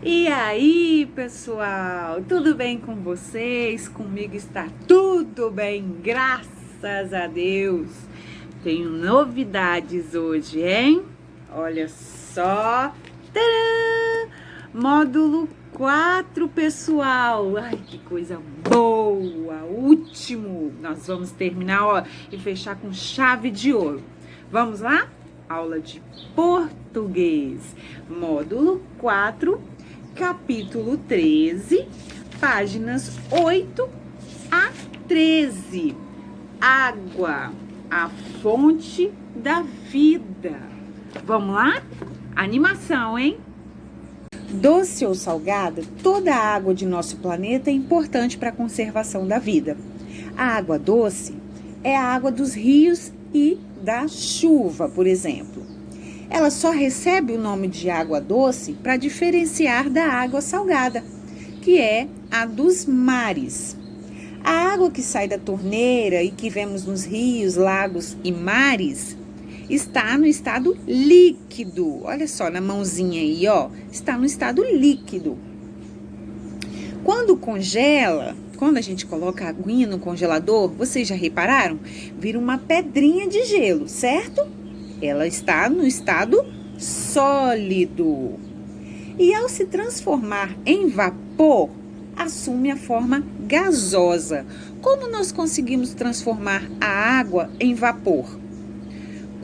E aí, pessoal, tudo bem com vocês? Comigo está tudo bem, graças a Deus. Tenho novidades hoje, hein? Olha só. Tcharam! Módulo 4, pessoal. Ai, que coisa boa! Último. Nós vamos terminar, ó, e fechar com chave de ouro. Vamos lá? Aula de português. Módulo 4, capítulo 13, páginas 8 a 13. Água, a fonte da vida. Vamos lá? Animação, hein? Doce ou salgada, toda a água de nosso planeta é importante para a conservação da vida. A água doce é a água dos rios e da chuva, por exemplo. Ela só recebe o nome de água doce para diferenciar da água salgada, que é a dos mares. A água que sai da torneira e que vemos nos rios, lagos e mares está no estado líquido. Olha só na mãozinha aí, ó, está no estado líquido. Quando congela, quando a gente coloca a aguinha no congelador, vocês já repararam? Vira uma pedrinha de gelo, certo? Ela está no estado sólido. E ao se transformar em vapor, assume a forma gasosa. Como nós conseguimos transformar a água em vapor?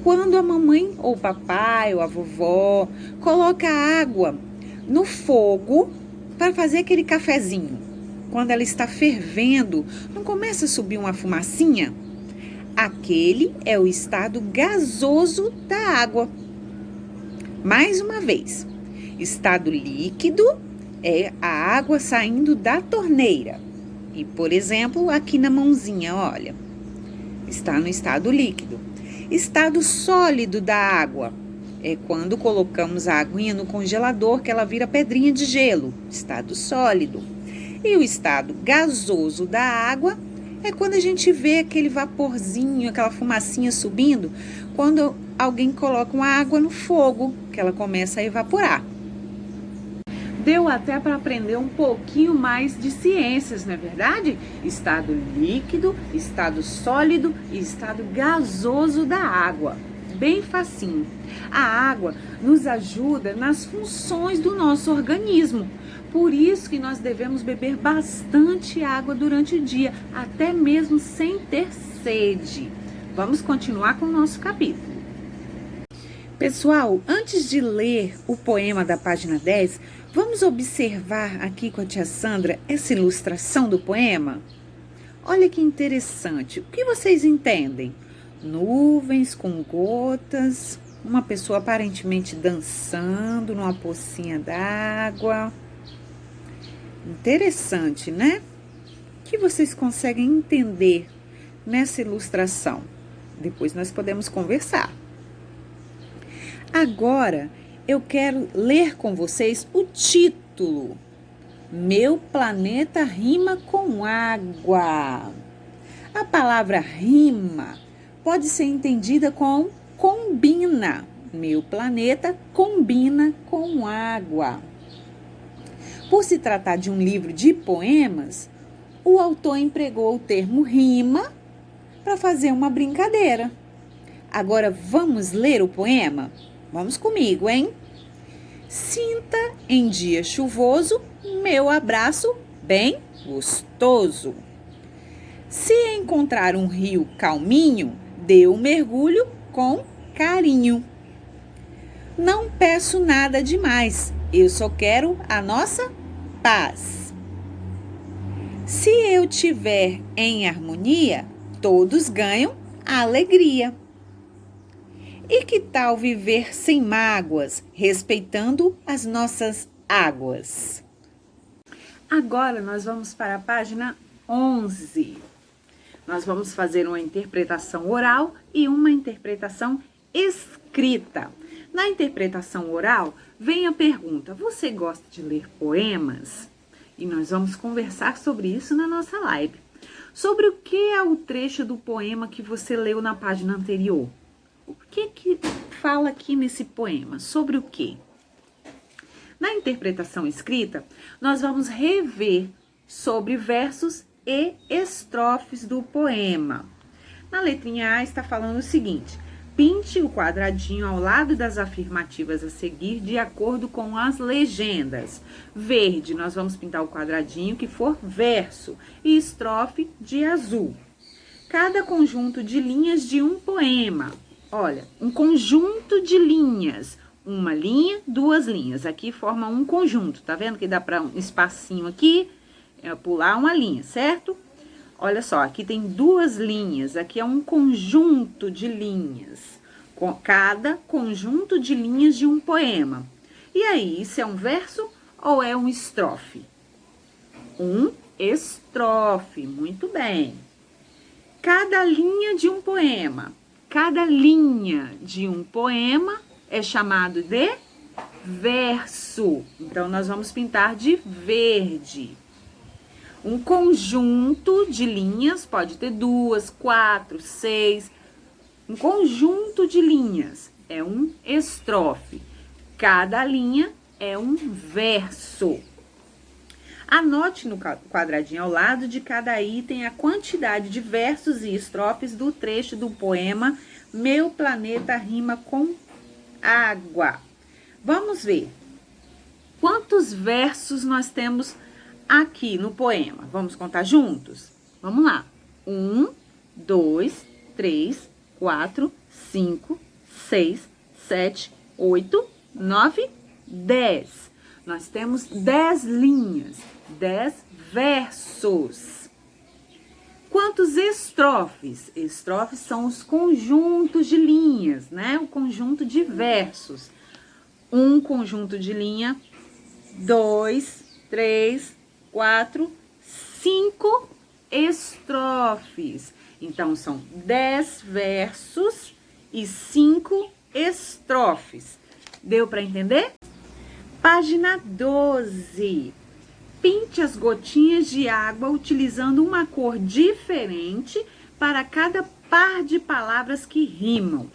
Quando a mamãe ou o papai ou a vovó coloca a água no fogo para fazer aquele cafezinho. Quando ela está fervendo, não começa a subir uma fumacinha? Aquele é o estado gasoso da água. Mais uma vez, estado líquido é a água saindo da torneira. E, por exemplo, aqui na mãozinha, olha, está no estado líquido. Estado sólido da água é quando colocamos a aguinha no congelador que ela vira pedrinha de gelo, estado sólido. E o estado gasoso da água é quando a gente vê aquele vaporzinho, aquela fumacinha subindo, quando alguém coloca uma água no fogo, que ela começa a evaporar. Deu até para aprender um pouquinho mais de ciências, não é verdade? Estado líquido, estado sólido e estado gasoso da água. Bem facinho. A água nos ajuda nas funções do nosso organismo. Por isso que nós devemos beber bastante água durante o dia, até mesmo sem ter sede. Vamos continuar com o nosso capítulo. Pessoal, antes de ler o poema da página 10, vamos observar aqui com a tia Sandra essa ilustração do poema? Olha que interessante. O que vocês entendem? Nuvens com gotas, uma pessoa aparentemente dançando numa pocinha d'água. Interessante, né? O que vocês conseguem entender nessa ilustração? Depois nós podemos conversar. Agora, eu quero ler com vocês o título. Meu planeta rima com água. A palavra rima pode ser entendida com combina. Meu planeta combina com água. Por se tratar de um livro de poemas, o autor empregou o termo rima para fazer uma brincadeira. Agora vamos ler o poema? Vamos comigo, hein? Sinta em dia chuvoso meu abraço bem gostoso. Se encontrar um rio calminho, dê um mergulho com carinho. Não peço nada demais, eu só quero a nossa paz. Se eu tiver em harmonia, todos ganham alegria. E que tal viver sem mágoas, respeitando as nossas águas? Agora nós vamos para a página 11. Nós vamos fazer uma interpretação oral e uma interpretação escrita. Na interpretação oral, vem a pergunta: você gosta de ler poemas? E nós vamos conversar sobre isso na nossa live. Sobre o que é o trecho do poema que você leu na página anterior? O que fala aqui nesse poema? Sobre o quê? Na interpretação escrita, nós vamos rever sobre versos e estrofes do poema. Na letrinha A está falando o seguinte: pinte o quadradinho ao lado das afirmativas a seguir de acordo com as legendas. Verde, nós vamos pintar o quadradinho que for verso e estrofe de azul. Cada conjunto de linhas de um poema. Olha, um conjunto de linhas. Uma linha, duas linhas. Aqui forma um conjunto, tá vendo que dá para um espacinho aqui, pular uma linha, certo? Olha só, aqui tem duas linhas, aqui é um conjunto de linhas. Cada conjunto de linhas de um poema. E aí, isso é um verso ou é um estrofe? Um estrofe, muito bem. Cada linha de um poema. Cada linha de um poema é chamado de verso. Então, nós vamos pintar de verde. Um conjunto de linhas, pode ter 2, 4, 6. Um conjunto de linhas é um estrofe. Cada linha é um verso. Anote no quadradinho ao lado de cada item a quantidade de versos e estrofes do trecho do poema Meu Planeta Rima com Água. Vamos ver quantos versos nós temos aqui no poema. Vamos contar juntos? Vamos lá. 1, 2, 3, 4, 5, 6, 7, 8, 9, 10. Nós temos 10 linhas, 10 versos. Quantos estrofes? Estrofes são os conjuntos de linhas, né? O conjunto de versos. Um conjunto de linha, 2, 3, 4, 5 estrofes. Então, são 10 versos e 5 estrofes. Deu para entender? Página 12. Pinte as gotinhas de água utilizando uma cor diferente para cada par de palavras que rimam.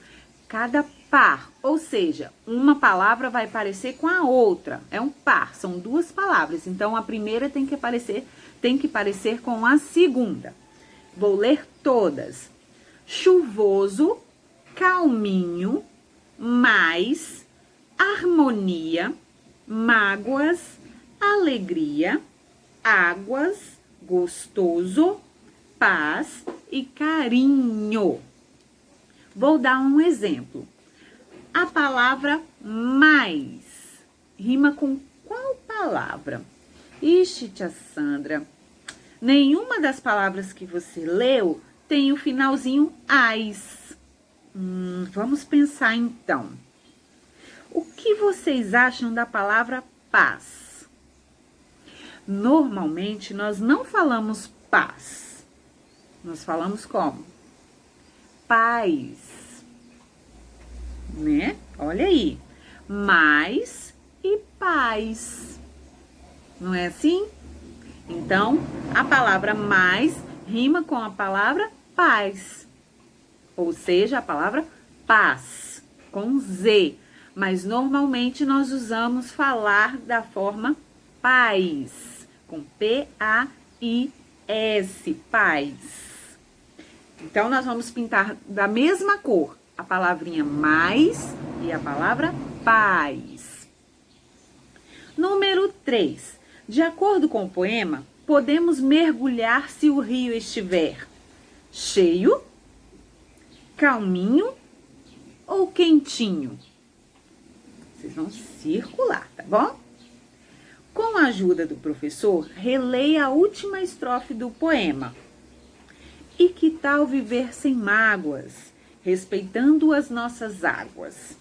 Cada par, ou seja, uma palavra vai parecer com a outra. É um par, são duas palavras. Então, a primeira tem que parecer com a segunda. Vou ler todas. Chuvoso, calminho, mais, harmonia, mágoas, alegria, águas, gostoso, paz e carinho. Vou dar um exemplo. A palavra mais rima com qual palavra? Ixi, tia Sandra, nenhuma das palavras que você leu tem o finalzinho ais. Vamos pensar então. O que vocês acham da palavra paz? Normalmente, nós não falamos paz. Nós falamos como? Paz. Né? Olha aí. Mais e paz. Não é assim? Então, a palavra mais rima com a palavra paz. Ou seja, a palavra paz, com Z. Mas normalmente nós usamos falar da forma paz, com P-A-I-S, paz. Então, nós vamos pintar da mesma cor a palavrinha mais e a palavra paz. Número 3. De acordo com o poema, podemos mergulhar se o rio estiver cheio, calminho ou quentinho. Vocês vão circular, tá bom? Com a ajuda do professor, releia a última estrofe do poema. E que tal viver sem mágoas, respeitando as nossas águas?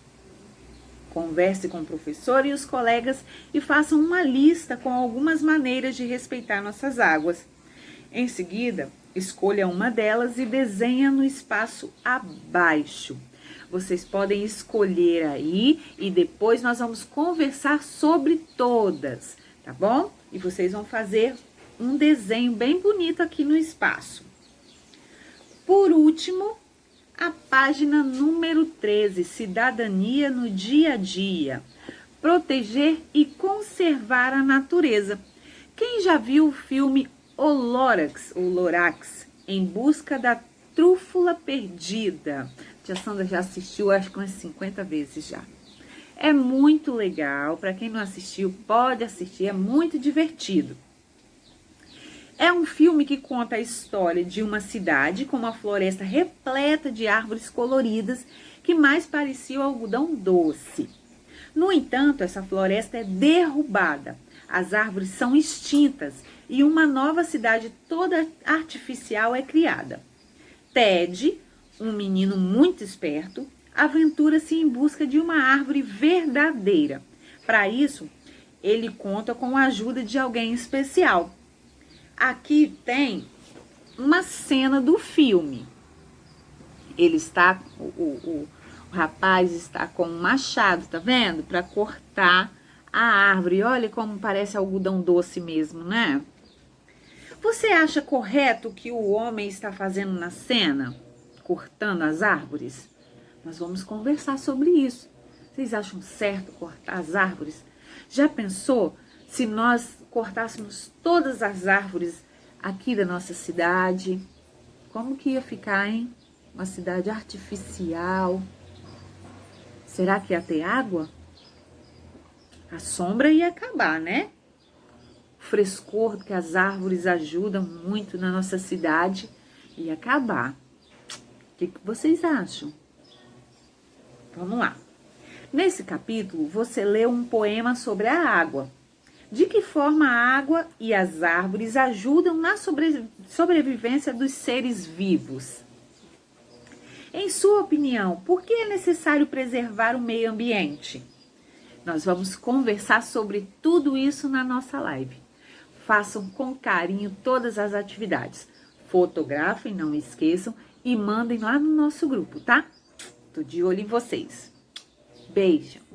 Converse com o professor e os colegas e façam uma lista com algumas maneiras de respeitar nossas águas. Em seguida, escolha uma delas e desenha no espaço abaixo. Vocês podem escolher aí e depois nós vamos conversar sobre todas, tá bom? E vocês vão fazer um desenho bem bonito aqui no espaço. Por último, a página número 13, Cidadania no Dia a Dia. proteger e conservar a natureza. Quem já viu o filme O Lorax, Em Busca da Trúfula Perdida? Tia Sandra já assistiu, acho que umas 50 vezes já. É muito legal, para quem não assistiu, pode assistir, é muito divertido. É um filme que conta a história de uma cidade com uma floresta repleta de árvores coloridas que mais pareciam algodão doce. No entanto, essa floresta é derrubada, as árvores são extintas e uma nova cidade toda artificial é criada. Ted, um menino muito esperto, aventura-se em busca de uma árvore verdadeira. Para isso, ele conta com a ajuda de alguém especial. Aqui tem uma cena do filme. Ele está, o rapaz está com um machado, tá vendo? Para cortar a árvore. Olha como parece algodão doce mesmo, né? Você acha correto o que o homem está fazendo na cena? Cortando as árvores? Nós vamos conversar sobre isso. Vocês acham certo cortar as árvores? Já pensou se nós cortássemos todas as árvores aqui da nossa cidade? Como que ia ficar, hein? Uma cidade artificial. Será que ia ter água? A sombra ia acabar, né? O frescor que as árvores ajudam muito na nossa cidade ia acabar. O que vocês acham? Vamos lá. Nesse capítulo, você lê um poema sobre a água. De que forma a água e as árvores ajudam na sobrevivência dos seres vivos? Em sua opinião, por que é necessário preservar o meio ambiente? Nós vamos conversar sobre tudo isso na nossa live. Façam com carinho todas as atividades. Fotografem, não esqueçam, e mandem lá no nosso grupo, tá? Tô de olho em vocês. Beijo!